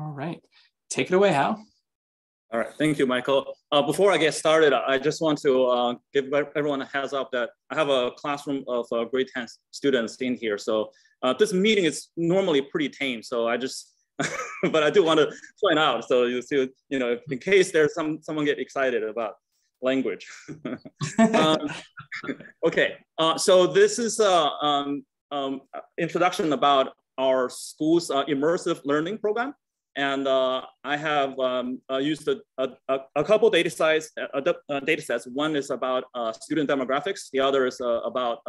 All right. Take it away, Hal. All right, thank you, Michael. Before I get started, I just want to give everyone a heads up that I have a classroom of grade 10 students in here. So this meeting is normally pretty tame. So I just, but I do want to point out. So you see, you know, in case there's someone get excited about language. Okay, so this is introduction about our school's immersive learning program. And I have used a couple data sets. One is about student demographics. The other is about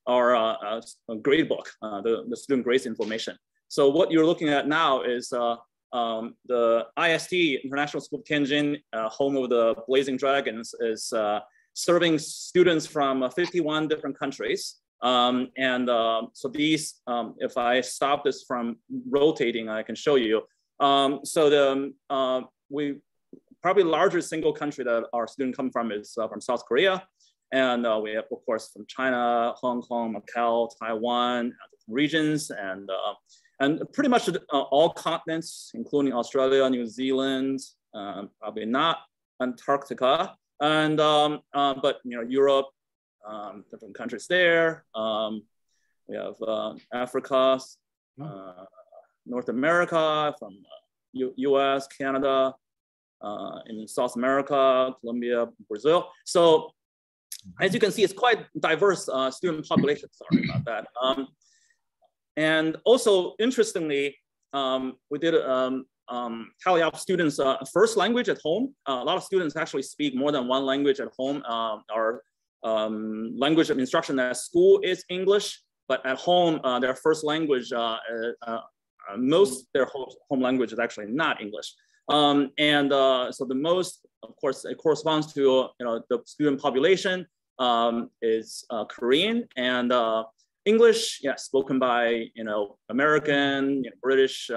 our grade book, the student grades information. So what you're looking at now is the IST, International School of Tianjin, home of the Blazing Dragons, is serving students from 51 different countries. So these, if I stop this from rotating, I can show you. We probably the largest single country that our students come from is from South Korea. And we have, of course, from China, Hong Kong, Macau, Taiwan, regions, and pretty much all continents, including Australia, New Zealand, probably not Antarctica, and but you know, Europe, different countries there. We have Africa, North America, from US, Canada, in South America, Colombia, Brazil. So as you can see, it's quite diverse student population. Sorry about that. And also, interestingly, we did tally up students' first language at home. A lot of students actually speak more than one language at home. Our language of instruction at school is English, but at home, their first language, most their home language is actually not English. So the most, of course, it corresponds to the student population is Korean, and English, yeah, spoken by American, British,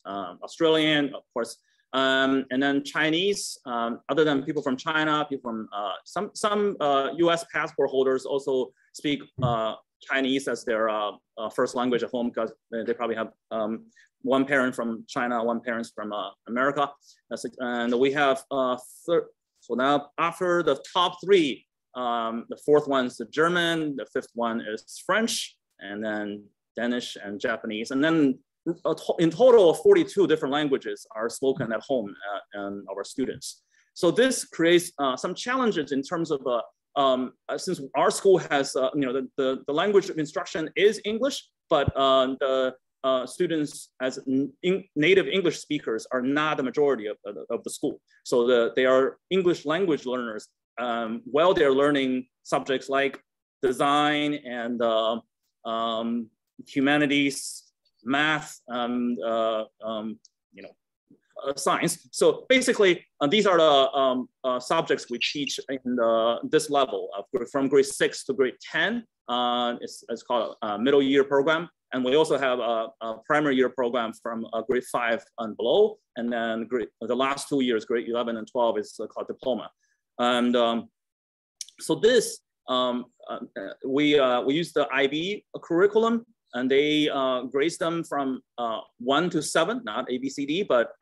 Australian, of course, and then Chinese. Other than people from China, people from some U.S. passport holders also speak Chinese as their first language at home, because they probably have one parent from China, one parent from America. And we have so now after the top three, the fourth one is the German, the fifth one is French, and then Danish and Japanese. And then in total, 42 different languages are spoken at home and our students. So this creates some challenges in terms of since our school has, the language of instruction is English, but the students as native English speakers are not the majority of the school. So they are English language learners while they're learning subjects like design and humanities, math, science. So basically, these are the subjects we teach in this level from grade 6 to grade 10. It's called a middle year program. And we also have a primary year program from grade 5 and below. And then the last 2 years, grade 11 and 12, is called diploma. And so this, we use the IB curriculum, and they grade them from 1 to 7, not A, B, C, D, but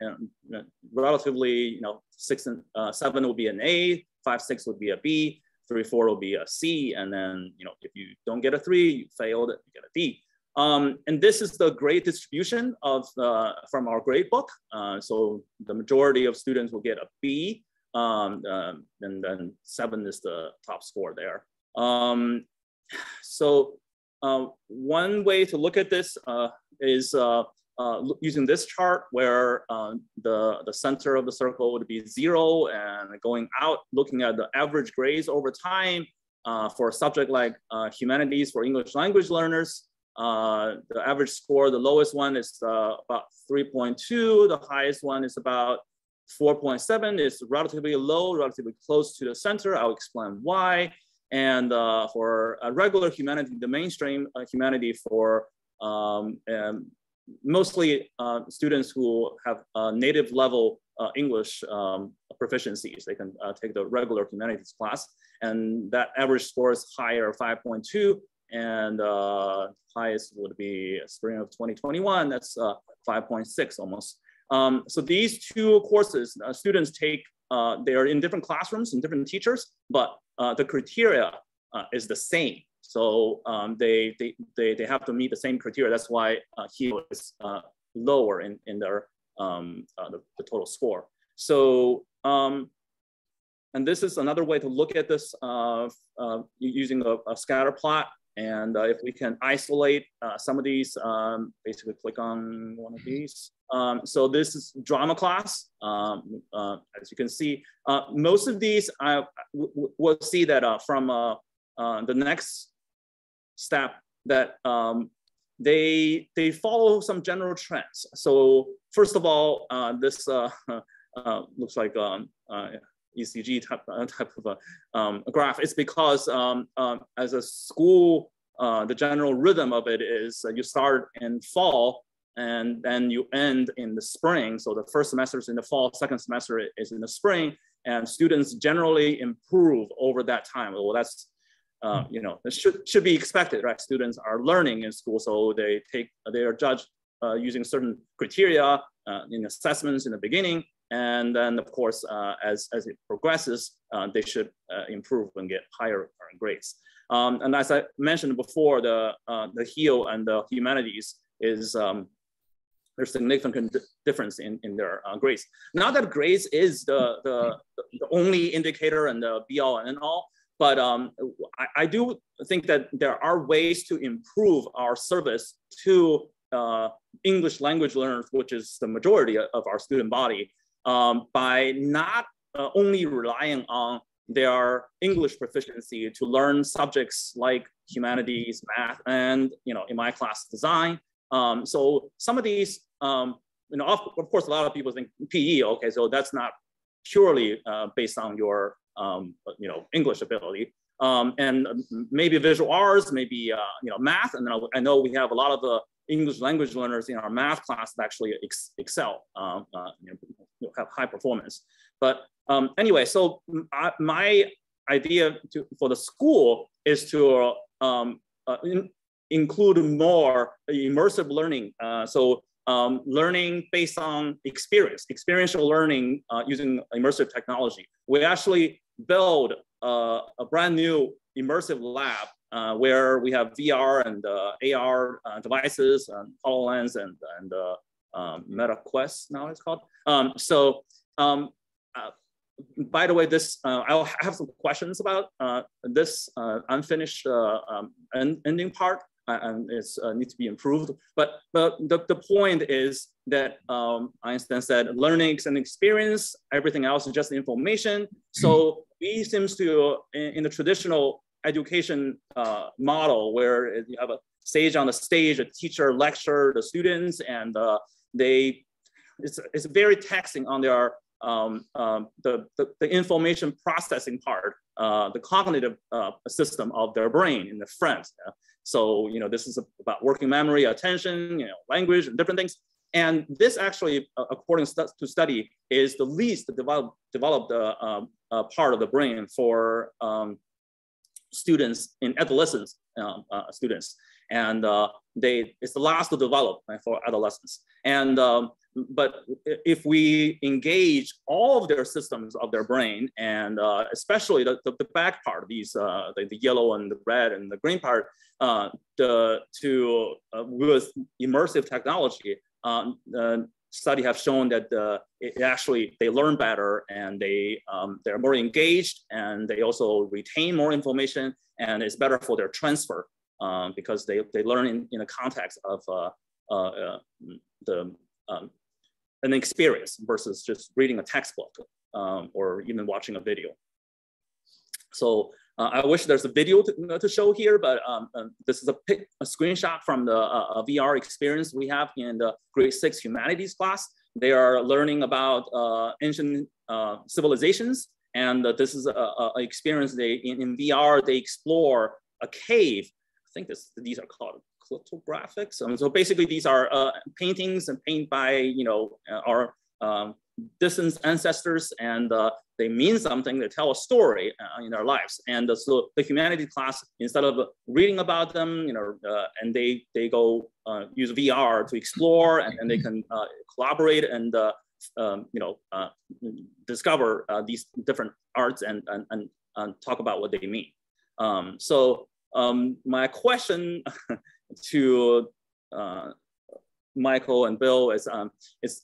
relatively, 6 and 7 would be an A, 5, 6 would be a B, 3, 4 will be a C, and then if you don't get a 3, you failed, you get a D. And this is the grade distribution of from our grade book. So the majority of students will get a B, and then 7 is the top score there. One way to look at this is using this chart, where the center of the circle would be 0, and going out, looking at the average grades over time for a subject like humanities for English language learners. The average score, the lowest one is about 3.2. The highest one is about 4.7. It's relatively low, relatively close to the center. I'll explain why. And for a regular humanity, the mainstream humanity for mostly students who have native level English proficiencies, they can take the regular humanities class. And that average score is higher, 5.2. And highest would be spring of 2021, that's 5.6 almost. So these two courses, students take, they are in different classrooms and different teachers, but the criteria is the same. So they have to meet the same criteria. That's why HEAL is lower in their the total score. So and this is another way to look at this using a scatter plot. And if we can isolate some of these, basically click on one of these. So this is drama class. As you can see, most of these, we'll see that from the next step that they follow some general trends. So first of all, this looks like ECG type of a graph. It's because as a school, the general rhythm of it is you start in fall and then you end in the spring. So the first semester is in the fall, second semester is in the spring, and students generally improve over that time. Well, that's you know, it should be expected, right? Students are learning in school, so they are judged using certain criteria in assessments in the beginning. And then, of course, as it progresses, they should improve and get higher grades. And as I mentioned before, the HEAL and the humanities is there's significant difference in their grades. Not that grades is the only indicator and the be all and end all, but I do think that there are ways to improve our service to English language learners, which is the majority of our student body, by not only relying on their English proficiency to learn subjects like humanities, math, and in my class, design. So some of these, of course, a lot of people think PE. Okay, so that's not purely based on your English ability, and maybe visual arts, maybe math. And I know we have a lot of the English language learners in our math class that actually excel, have high performance. But anyway, so my idea for the school is to include more immersive learning. So learning based on experiential learning using immersive technology. We actually build a brand new immersive lab where we have VR and AR devices and HoloLens and Meta Quest now it's called. By the way, this I have some questions about this unfinished ending part, and it needs to be improved. But the point is that Einstein said, learning is an experience, everything else is just information. So we seems to, in the traditional education model, where you have a stage on the stage, a teacher lecture the students, and it's very taxing on their the information processing part, the cognitive system of their brain in the front. So this is about working memory, attention, language, and different things. And this actually, according to study, is the least developed part of the brain for students in adolescence students, and it's the last to develop for adolescents. And but if we engage all of their systems of their brain, and especially the back part, these the yellow and the red and the green part, with immersive technology, study have shown that they learn better, and they're more engaged, and they also retain more information, and it's better for their transfer because they learn in a context of an experience versus just reading a textbook or even watching a video. So I wish there's a video to show here, but this is a screenshot from the VR experience we have in the grade 6 humanities class. They are learning about ancient civilizations, and this is an experience. In VR, they explore a cave. I think these are called lithographics. So basically, these are paintings and painted by our distant ancestors, and they mean something. They tell a story in their lives. And so the humanities class, instead of reading about them, and they go use VR to explore, and they can collaborate and discover these different arts and talk about what they mean. So my question to Michael and Bill is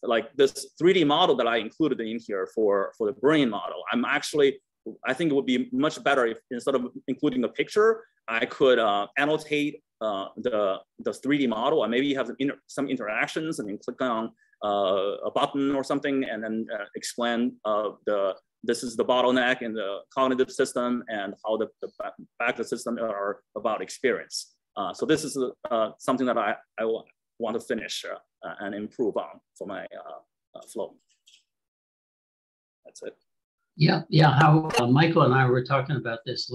like this 3D model that I included in here for the brain model. I think it would be much better if instead of including a picture, I could annotate the 3D model, and maybe have some interactions, and then click on a button or something, and then explain this is the bottleneck in the cognitive system and how the back of the system are about experience. So this is something that I want to finish and improve on for my flow. That's it. Yeah. How Michael and I were talking about this